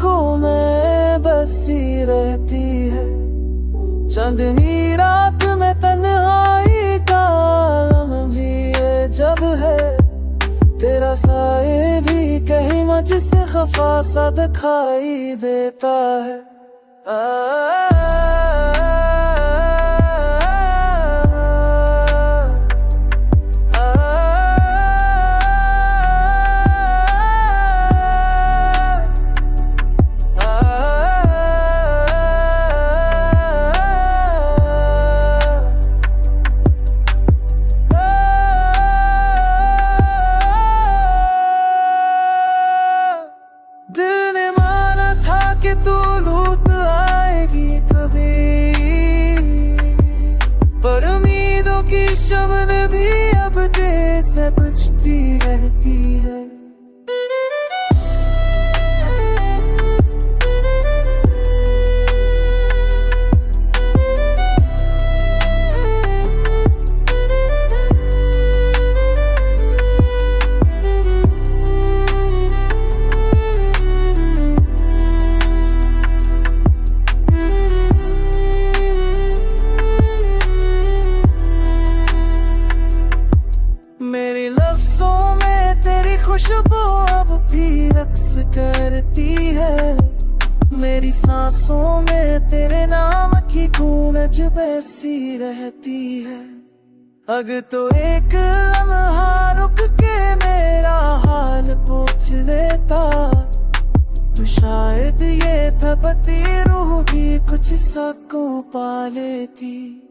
आंखों में बसी रहती है। चांदनी रात में तन्हाई का आलम भी ये जब है, तेरा साए भी कहीं मुझसे खफा सा दिखाई देता है। कि तू लूट आएगी कभी, पर उम्मीदों की शमन भी अब देर से बुझती रहती है। मेरी लफ्ज़ों में तेरी खुशबू अब भी रक्स करती है। मेरी सांसों में तेरे नाम की गूंज बसी रहती है। अगर तो एक लम्हा रुक के मेरा हाल पूछ लेता, तो शायद ये तड़पती रूह भी कुछ सकूं पा लेती।